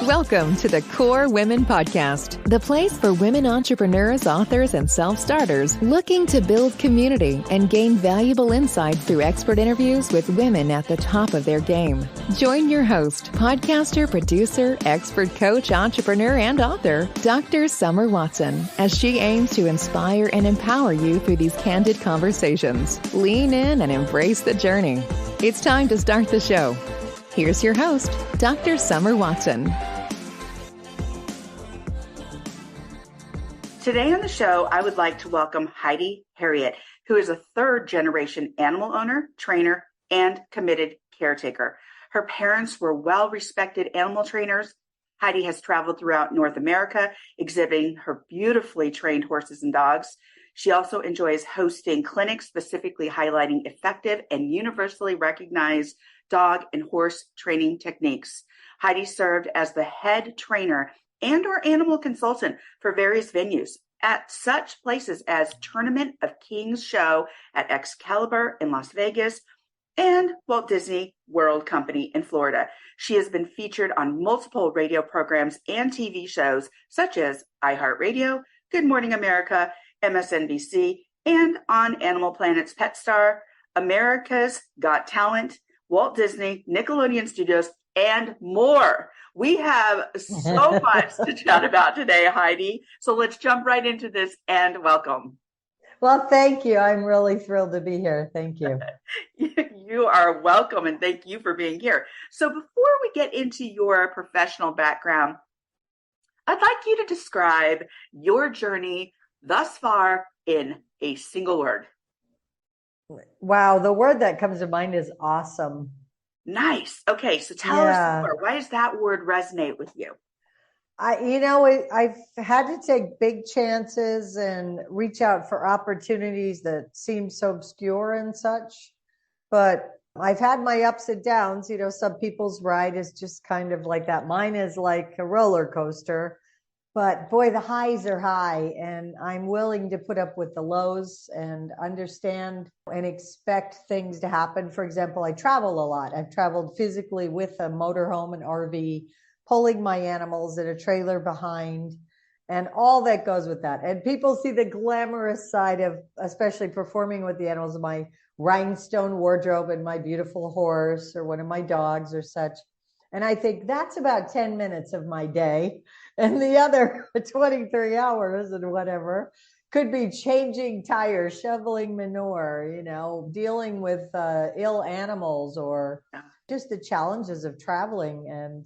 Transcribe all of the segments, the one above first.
Welcome to the Core Women Podcast, the place for women entrepreneurs, authors, and self-starters looking to build community and gain valuable insight through expert interviews with women at the top of their game. Join your host, podcaster, producer, expert coach, entrepreneur, and author, Dr. Summer Watson, as she aims to inspire and empower you through these candid conversations. Lean in and embrace the journey. It's time to start the show. Here's your host, Dr. Summer Watson. Today on the show, I would like to welcome Heidi Herriott, who is a third-generation animal owner, trainer, and committed caretaker. Her parents were well-respected animal trainers. Heidi has traveled throughout North America, exhibiting her beautifully trained horses and dogs. She also enjoys hosting clinics specifically highlighting effective and universally recognized dog and horse training techniques. Heidi served as the head trainer and or animal consultant for various venues at such places as Tournament of Kings show at Excalibur in Las Vegas and Walt Disney World Company in Florida. She has been featured on multiple radio programs and TV shows such as iHeartRadio, Good Morning America, MSNBC, and on Animal Planet's Pet Star, America's Got Talent, Walt Disney, Nickelodeon Studios, and more. We have so much to chat about today, Heidi. So let's jump right into this and welcome. Well, thank you. I'm really thrilled to be here. Thank you. You are welcome, and thank you for being here. So before we get into your professional background, I'd like you to describe your journey thus far in a single word. Wow, the word that comes to mind is awesome. Nice. Okay, so tell us more. Why does that word resonate with you? I've had to take big chances and reach out for opportunities that seem so obscure and such. But I've had my ups and downs. You know, some people's ride is just kind of like that. Mine is like a roller coaster. But boy, the highs are high, and I'm willing to put up with the lows and understand and expect things to happen. For example, I travel a lot. I've traveled physically with a motorhome and RV, pulling my animals in a trailer behind, and all that goes with that. And people see the glamorous side of, especially performing with the animals, my rhinestone wardrobe and my beautiful horse or one of my dogs or such. And I think that's about 10 minutes of my day. And the other 23 hours and whatever could be changing tires, shoveling manure, dealing with ill animals or just the challenges of traveling.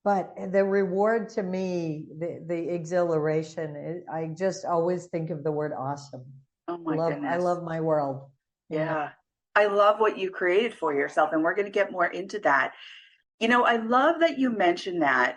But the reward to me, the exhilaration, I just always think of the word awesome. Oh my goodness. I love my world. Yeah. I love what you created for yourself. And we're going to get more into that. I love that you mentioned that,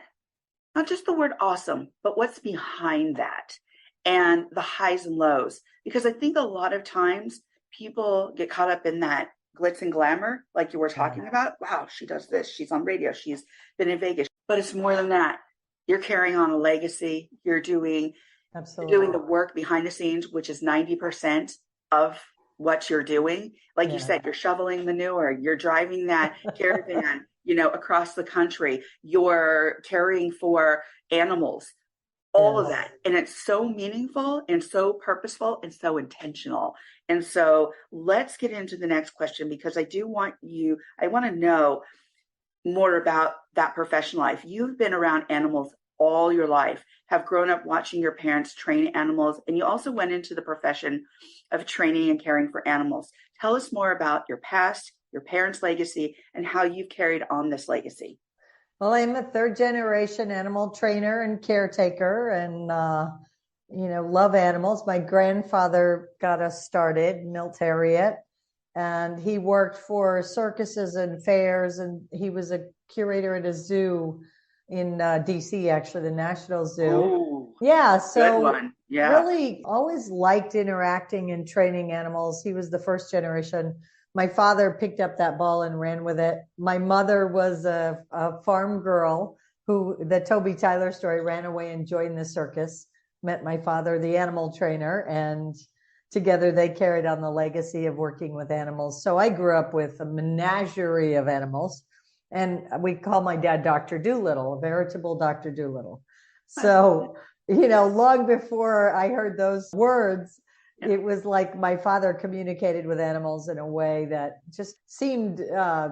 not just the word awesome, but what's behind that and the highs and lows. Because I think a lot of times people get caught up in that glitz and glamour, like you were talking about. Wow, she does this. She's on radio. She's been in Vegas. But it's more than that. You're carrying on a legacy. You're doing the work behind the scenes, which is 90% of what you're doing. Like you said, you're shoveling manure. You're driving that caravan. Across the country, you're caring for animals, all of that. And it's so meaningful and so purposeful and so intentional. And so let's get into the next question, because I want to know more about that professional life. You've been around animals all your life, have grown up watching your parents train animals, and you also went into the profession of training and caring for animals. Tell us more about your past, your parents' legacy, and how you've carried on this legacy. Well, I'm a third generation animal trainer and caretaker and, love animals. My grandfather got us started, Milt Herriott, and he worked for circuses and fairs, and he was a curator at a zoo in DC, actually, the National Zoo. Ooh, so good one. Yeah. Really always liked interacting and training animals. He was the first generation. My father picked up that ball and ran with it. My mother was a farm girl who, the Toby Tyler story, ran away and joined the circus, met my father, the animal trainer, and together they carried on the legacy of working with animals. So I grew up with a menagerie of animals. And we call my dad Dr. Doolittle, a veritable Dr. Doolittle. So, long before I heard those words, it was like my father communicated with animals in a way that just seemed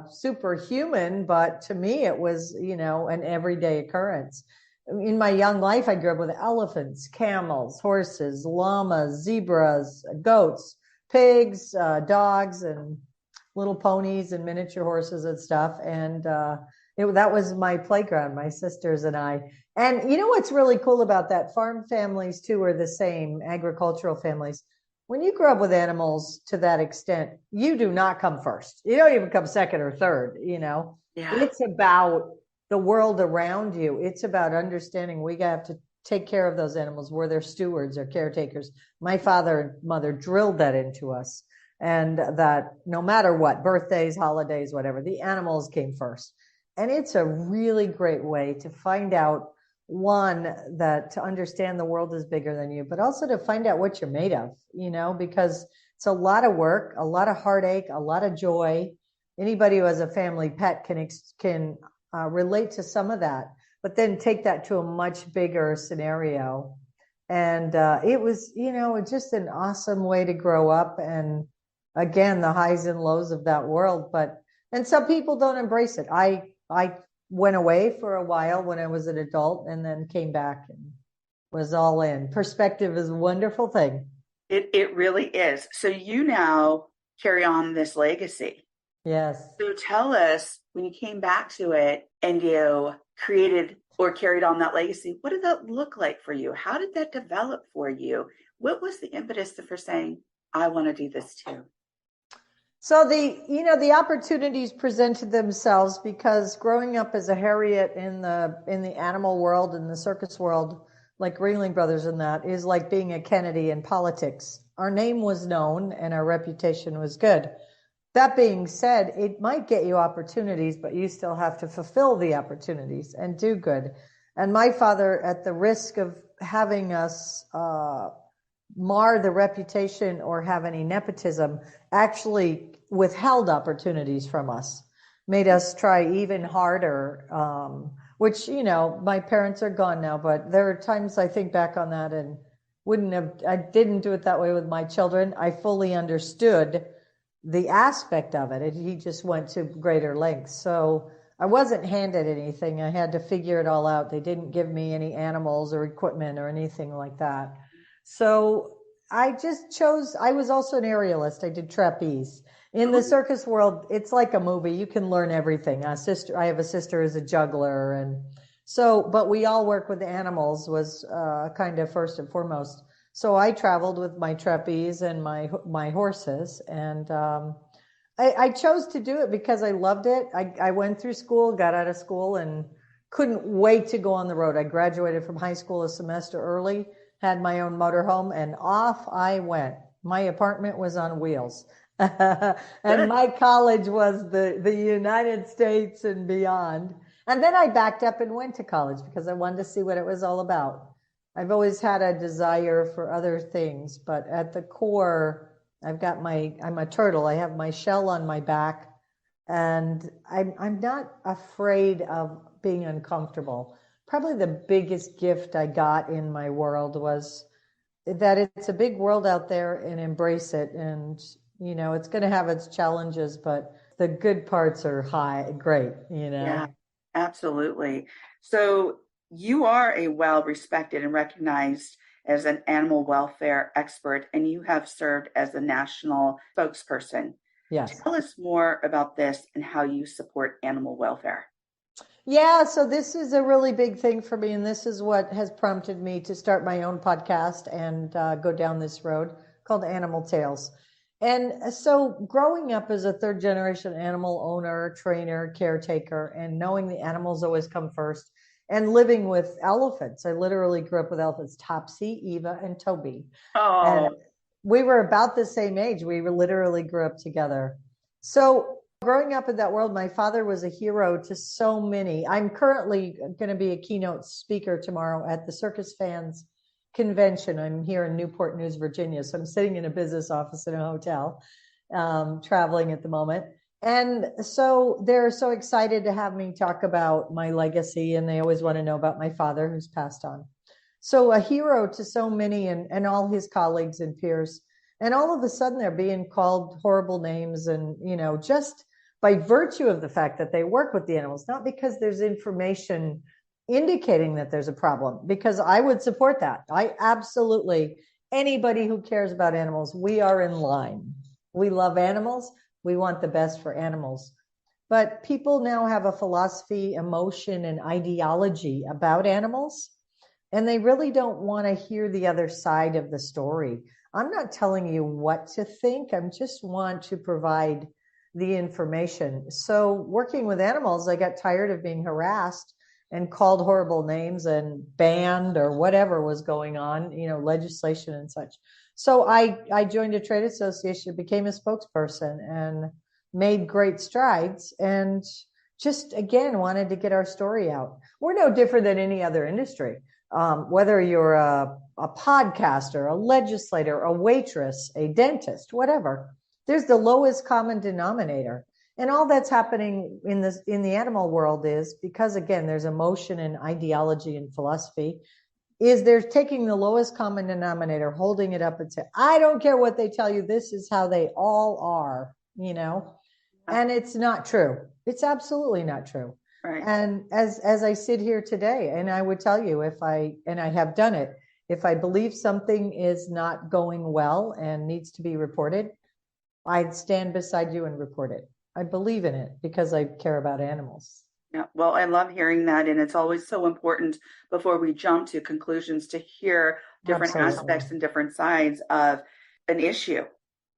superhuman, but to me it was, an everyday occurrence. In my young life, I grew up with elephants, camels, horses, llamas, zebras, goats, pigs, dogs, and little ponies and miniature horses and stuff. And that was my playground, my sisters and I. And what's really cool about that? Farm families too are the same, agricultural families. When you grow up with animals to that extent, you do not come first. You don't even come second or third, Yeah. It's about the world around you. It's about understanding we have to take care of those animals. We're their stewards or caretakers. My father and mother drilled that into us. And that no matter what, birthdays, holidays, whatever, the animals came first. And it's a really great way to find out, one, that to understand the world is bigger than you, but also to find out what you're made of, because it's a lot of work, a lot of heartache, a lot of joy. Anybody who has a family pet can relate to some of that, but then take that to a much bigger scenario. And it was, just an awesome way to grow up. And again, the highs and lows of that world. And some people don't embrace it. I went away for a while when I was an adult and then came back and was all in. Perspective is a wonderful thing. It really is. So you now carry on this legacy. Yes. So tell us, when you came back to it and you created or carried on that legacy, what did that look like for you? How did that develop for you? What was the impetus for saying, I want to do this too? So the opportunities presented themselves because growing up as a Herriott in the animal world, in the circus world, like Ringling Brothers and that, is like being a Kennedy in politics. Our name was known and our reputation was good. That being said, it might get you opportunities, but you still have to fulfill the opportunities and do good. And my father, at the risk of having us mar the reputation or have any nepotism, actually withheld opportunities from us, made us try even harder, which, my parents are gone now, but there are times I think back on that and I didn't do it that way with my children. I fully understood the aspect of it. He just went to greater lengths. So I wasn't handed anything. I had to figure it all out. They didn't give me any animals or equipment or anything like that. So I just chose, I was also an aerialist. I did trapeze. In the circus world, it's like a movie. You can learn everything. I have a sister who's a juggler. And so, but we all work with animals was kind of first and foremost. So I traveled with my trapeze and my horses. And I chose to do it because I loved it. I went through school, got out of school, and couldn't wait to go on the road. I graduated from high school a semester early, had my own motorhome, and off I went. My apartment was on wheels. And my college was the United States and beyond. And then I backed up and went to college because I wanted to see what it was all about. I've always had a desire for other things, but at the core, I'm a turtle. I have my shell on my back, and I'm not afraid of being uncomfortable. Probably the biggest gift I got in my world was that it's a big world out there, and embrace it. And, it's going to have its challenges, but the good parts are great. Yeah, absolutely. So you are a well-respected and recognized as an animal welfare expert, and you have served as a national spokesperson. Yes. Tell us more about this and how you support animal welfare. Yeah, so this is a really big thing for me, and this is what has prompted me to start my own podcast and go down this road called Animal Tales. And so growing up as a third generation animal owner, trainer, caretaker, and knowing the animals always come first, and living with elephants. I literally grew up with elephants, Topsy, Eva, and Toby. Oh, and we were about the same age. We literally grew up together. So growing up in that world, my father was a hero to so many. I'm currently going to be a keynote speaker tomorrow at the Circus Fans Convention. I'm here in Newport News, Virginia. So I'm sitting in a business office in a hotel, traveling at the moment. And so they're so excited to have me talk about my legacy, and they always want to know about my father who's passed on. So a hero to so many and all his colleagues and peers. And all of a sudden they're being called horrible names and, just by virtue of the fact that they work with the animals, not because there's information indicating that there's a problem, because I would support that. I absolutely, anybody who cares about animals, we are in line. We love animals. We want the best for animals. But people now have a philosophy, emotion, and ideology about animals, and they really don't want to hear the other side of the story. I'm not telling you what to think. I just want to provide the information. So working with animals, I got tired of being harassed and called horrible names and banned or whatever was going on, legislation and such. So I joined a trade association, became a spokesperson, and made great strides, and just, again, wanted to get our story out. We're no different than any other industry. Whether you're a podcaster, a legislator, a waitress, a dentist, whatever, there's the lowest common denominator. And all that's happening in the animal world is because, again, there's emotion and ideology and philosophy, is they're taking the lowest common denominator, holding it up and say, I don't care what they tell you, this is how they all are, and it's not true. It's absolutely not true. Right. And as I sit here today, and I would tell you, and I have done it, if I believe something is not going well and needs to be reported, I'd stand beside you and report it. I believe in it because I care about animals. Yeah, well, I love hearing that. And it's always so important before we jump to conclusions to hear different aspects and different sides of an issue,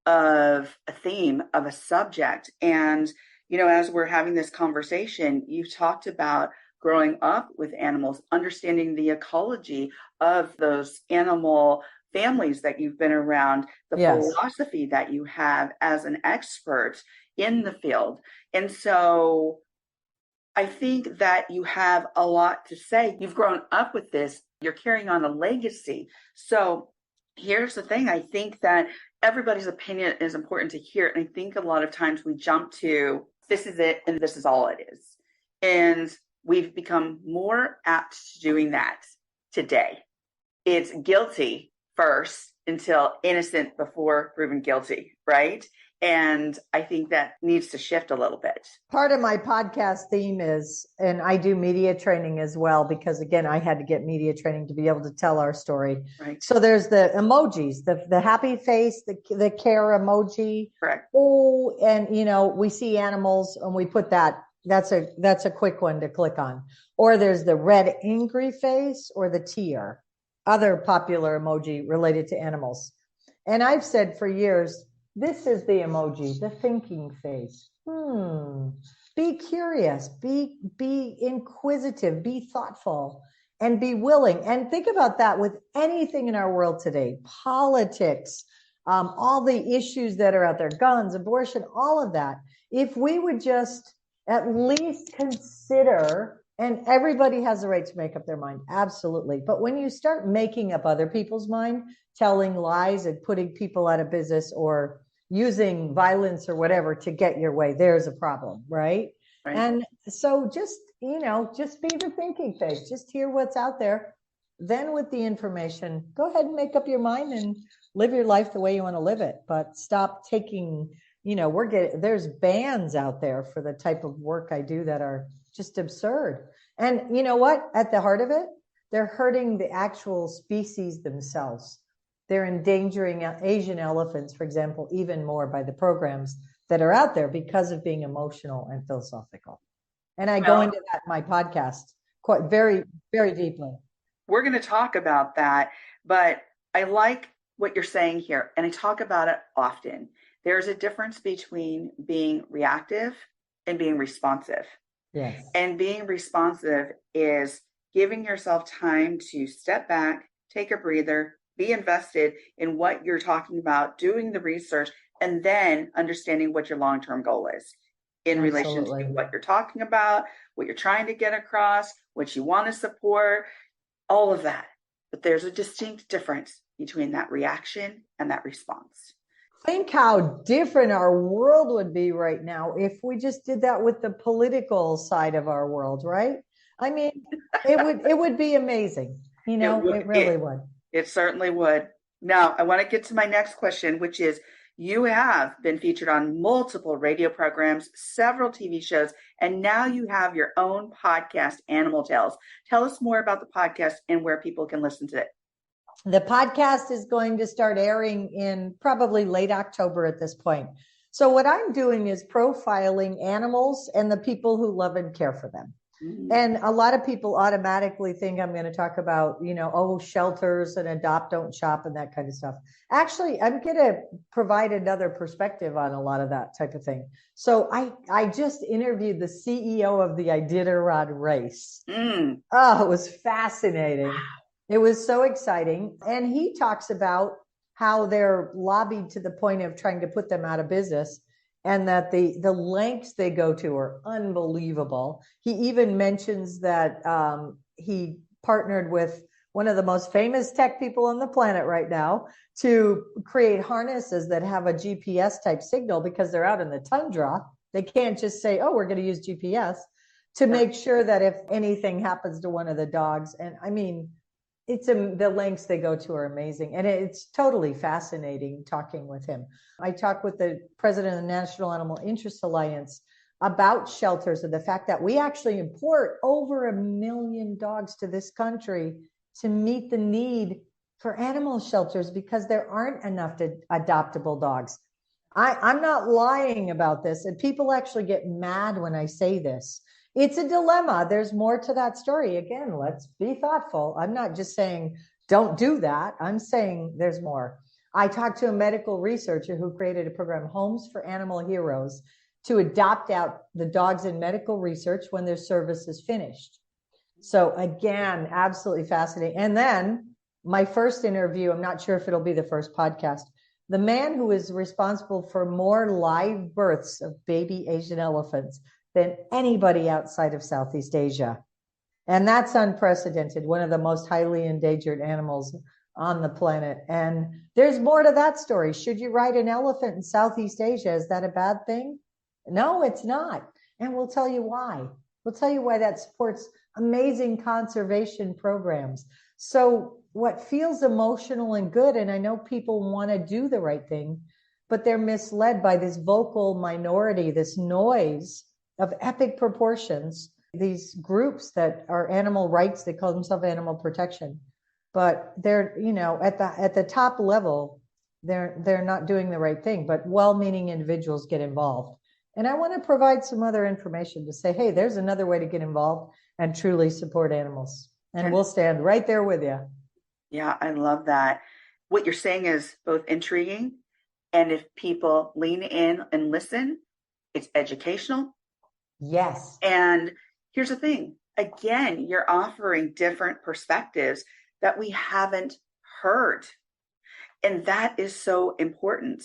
of a theme, of a subject. And, as we're having this conversation, you've talked about growing up with animals, understanding the ecology of those animal families that you've been around, the philosophy that you have as an expert in the field. And so I think that you have a lot to say. You've grown up with this. You're carrying on a legacy. So here's the thing. I think that everybody's opinion is important to hear. And I think a lot of times we jump to, this is it, and this is all it is. And we've become more apt to doing that today. It's guilty first until innocent before proven guilty, right? And I think that needs to shift a little bit. Part of my podcast theme is, and I do media training as well, because again, I had to get media training to be able to tell our story. Right. So there's the emojis, the happy face, the care emoji. Correct. Oh, and we see animals and we put that. That's a quick one to click on. Or there's the red angry face or the tear, other popular emoji related to animals. And I've said for years, this is the emoji, the thinking face. Be curious, be inquisitive, be thoughtful, and be willing. And think about that with anything in our world today, politics, all the issues that are out there, guns, abortion, all of that. If we would just at least consider, and everybody has the right to make up their mind, absolutely. But when you start making up other people's mind, telling lies and putting people out of business or using violence or whatever to get your way, there's a problem, right? And so just be the thinking face, just hear what's out there. Then with the information, go ahead and make up your mind and live your life the way you want to live it. But stop taking, there's bans out there for the type of work I do that are just absurd. And you know what? At the heart of it, they're hurting the actual species themselves. They're endangering Asian elephants, for example, even more by the programs that are out there because of being emotional and philosophical. And I go into that in my podcast quite very, very deeply. We're going to talk about that, but I like what you're saying here, and I talk about it often. There's a difference between being reactive and being responsive. Yes. And being responsive is giving yourself time to step back, take a breather, be invested in what you're talking about, doing the research, and then understanding what your long-term goal is in relation to what you're talking about, what you're trying to get across, what you want to support, all of that. But there's a distinct difference between that reaction and that response. Think how different our world would be right now if we just did that with the political side of our world, right? I mean, it would be amazing. It really would. It certainly would. Now, I want to get to my next question, which is you have been featured on multiple radio programs, several TV shows, and now you have your own podcast, Animal Tales. Tell us more about the podcast and where people can listen to it. The podcast is going to start airing in probably late October at this point. So what I'm doing is profiling animals and the people who love and care for them. Mm-hmm. And a lot of people automatically think I'm going to talk about, shelters and adopt, don't shop and that kind of stuff. Actually, I'm going to provide another perspective on a lot of that type of thing. So I just interviewed the CEO of the Iditarod race. Oh, it was fascinating. It was so exciting. And he talks about how they're lobbied to the point of trying to put them out of business, and that the lengths they go to are unbelievable. He even mentions that he partnered with one of the most famous tech people on the planet right now to create harnesses that have a GPS type signal, because they're out in the tundra. They can't just say, oh, we're going to use GPS, to make sure that if anything happens to one of the dogs. And I mean, the lengths they go to are amazing. And it's totally fascinating talking with him. I talked with the president of the National Animal Interest Alliance about shelters and the fact that we actually import over 1 million dogs to this country to meet the need for animal shelters, because there aren't enough adoptable dogs. I'm not lying about this. And people actually get mad when I say this. It's a dilemma. There's more to that story. Again, let's be thoughtful. I'm not just saying don't do that. I'm saying there's more. I talked to a medical researcher who created a program, Homes for Animal Heroes, to adopt out the dogs in medical research when their service is finished. So again, absolutely fascinating. And then my first interview, I'm not sure if it'll be the first podcast, the man who is responsible for more live births of baby Asian elephants than anybody outside of Southeast Asia. And that's unprecedented, one of the most highly endangered animals on the planet. And there's more to that story. Should you ride an elephant in Southeast Asia? Is that a bad thing? No, it's not. And we'll tell you why. We'll tell you why that supports amazing conservation programs. So what feels emotional and good, and I know people want to do the right thing, but they're misled by this vocal minority, this noise of epic proportions, these groups that are animal rights, they call themselves animal protection, but they're, at the top level, they're not doing the right thing, but well-meaning individuals get involved. And I want to provide some other information to say, hey, there's another way to get involved and truly support animals. And we'll stand right there with you. Yeah, I love that. What you're saying is both intriguing, and if people lean in and listen, it's educational. Yes. And here's the thing. Again, you're offering different perspectives that we haven't heard. And that is so important.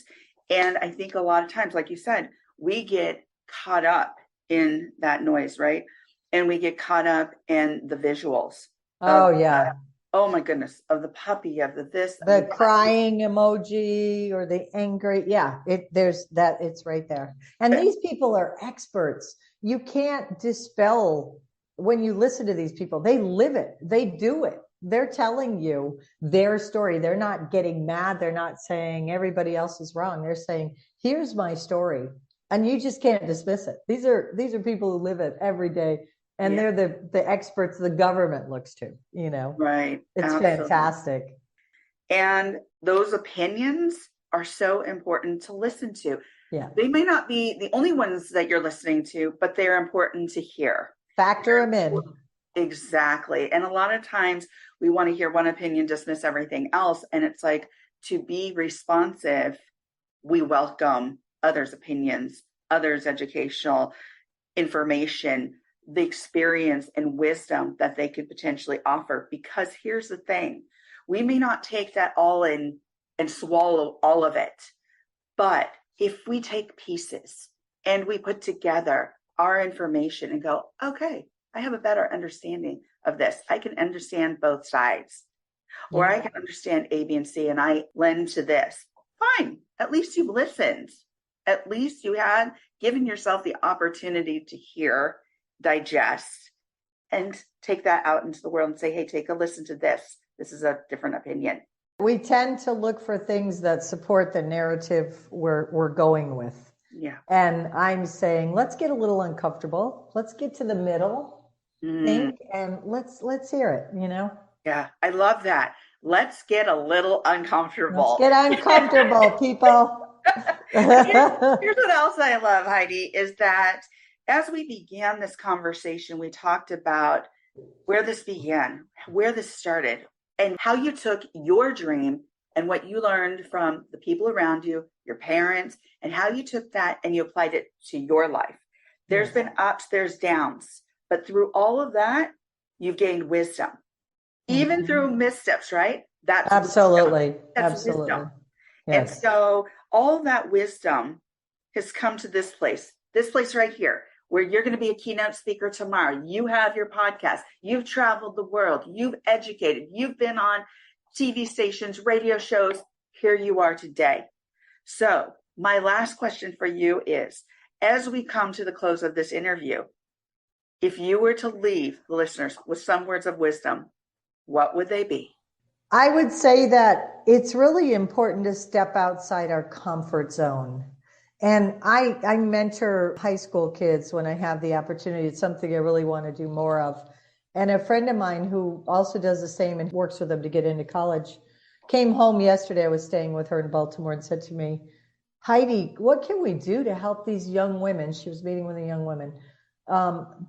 And I think a lot of times, like you said, we get caught up in that noise, right? And we get caught up in the visuals. Oh, yeah. Oh my goodness, of the puppy, of the crying emoji or the angry. Yeah, it's right there. And these people are experts. You can't dispel when you listen to these people. They live it. They do it. They're telling you their story. They're not getting mad. They're not saying everybody else is wrong. They're saying, here's my story. And you just can't dismiss it. These are people who live it every day. And they're the experts the government looks to, Right. It's absolutely fantastic. And those opinions are so important to listen to. Yeah. They may not be the only ones that you're listening to, but they're important to hear. Factor them in. Exactly. And a lot of times we want to hear one opinion, dismiss everything else. And it's like, to be responsive, we welcome others' opinions, others' educational information, the experience and wisdom that they could potentially offer. Because here's the thing, we may not take that all in and swallow all of it. But if we take pieces and we put together our information and go, okay, I have a better understanding of this. I can understand both sides, or I can understand A, B, and C, and I lend to this. Fine. at least you listened. At least you had given yourself the opportunity to hear, digest, and take that out into the world and say, hey, take a listen to this. This is a different opinion. We tend to look for things that support the narrative we're going with. Yeah. And I'm saying, let's get a little uncomfortable. Let's get to the middle, think, and let's hear it, you know? Yeah, I love that. Let's get a little uncomfortable. Let's get uncomfortable, people. Here's what else I love, Heidi, is that as we began this conversation, we talked about where this began, where this started, and how you took your dream and what you learned from the people around you, your parents, and how you took that and you applied it to your life. There's been ups, there's downs, but through all of that, you've gained wisdom. Even through missteps, right? That's absolutely. Wisdom. That's absolutely. Wisdom. Yes. And so all that wisdom has come to this place right here, where you're going to be a keynote speaker tomorrow. You have your podcast. You've traveled the world. You've educated. You've been on TV stations, radio shows. Here you are today. So my last question for you is, as we come to the close of this interview, if you were to leave the listeners with some words of wisdom, what would they be? I would say that it's really important to step outside our comfort zone. And I mentor high school kids when I have the opportunity. It's something I really want to do more of. And a friend of mine who also does the same and works with them to get into college came home yesterday. I was staying with her in Baltimore and said to me, Heidi, what can we do to help these young women? She was meeting with the young women,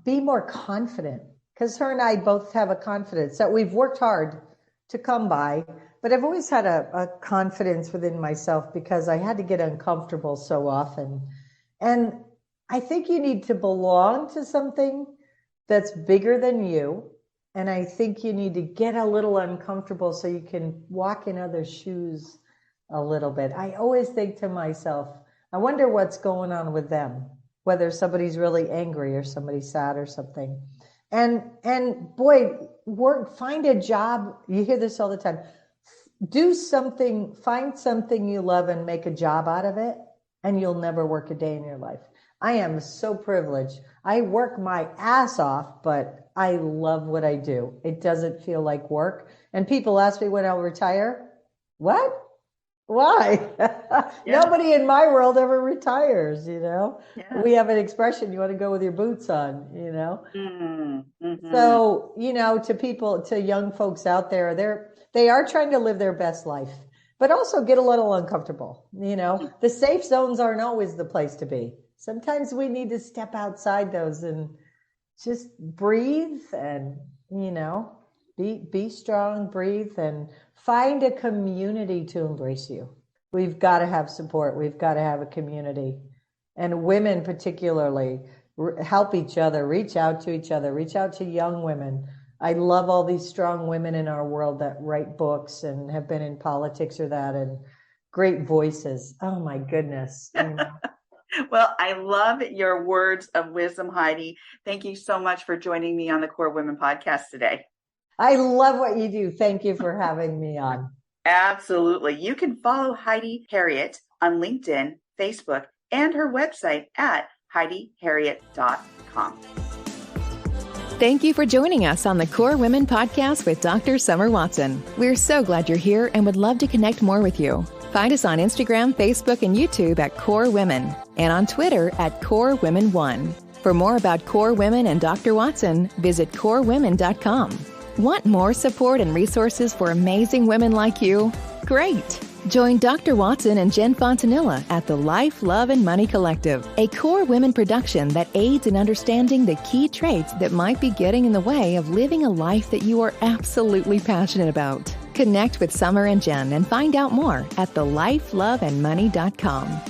be more confident. Because her and I both have a confidence that we've worked hard to come by. But I've always had a confidence within myself because I had to get uncomfortable so often. And I think you need to belong to something that's bigger than you. And I think you need to get a little uncomfortable so you can walk in other shoes a little bit. I always think to myself, I wonder what's going on with them, whether somebody's really angry or somebody's sad or something. And boy, find a job. You hear this all the time. Do something, find something you love and make a job out of it, and you'll never work a day in your life. I am so privileged. I work my ass off, but I love what I do. It doesn't feel like work. And people ask me when I'll retire. What? Why? Yeah. Nobody in my world ever retires, you know? Yeah. We have an expression, you want to go with your boots on, you know? Mm-hmm. So, you know, to young folks out there, they are trying to live their best life, but also get a little uncomfortable. You know, the safe zones aren't always the place to be. Sometimes we need to step outside those and just breathe and, you know, be strong, breathe, and find a community to embrace you. We've got to have support. We've got to have a community. And women particularly, help each other, reach out to each other, reach out to young women. I love all these strong women in our world that write books and have been in politics or that, and great voices. Oh my goodness. You know. Well, I love your words of wisdom, Heidi. Thank you so much for joining me on the Core Women podcast today. I love what you do. Thank you for having me on. Absolutely. You can follow Heidi Herriott on LinkedIn, Facebook, and her website at HeidiHerriott.com. Thank you for joining us on the Core Women podcast with Dr. Summer Watson. We're so glad you're here and would love to connect more with you. Find us on Instagram, Facebook, and YouTube at Core Women, and on Twitter at Core Women 1. For more about Core Women and Dr. Watson, visit corewomen.com. Want more support and resources for amazing women like you? Great! Join Dr. Watson and Jen Fontanilla at the Life, Love, and Money Collective, a Core Women production that aids in understanding the key traits that might be getting in the way of living a life that you are absolutely passionate about. Connect with Summer and Jen and find out more at thelifeloveandmoney.com.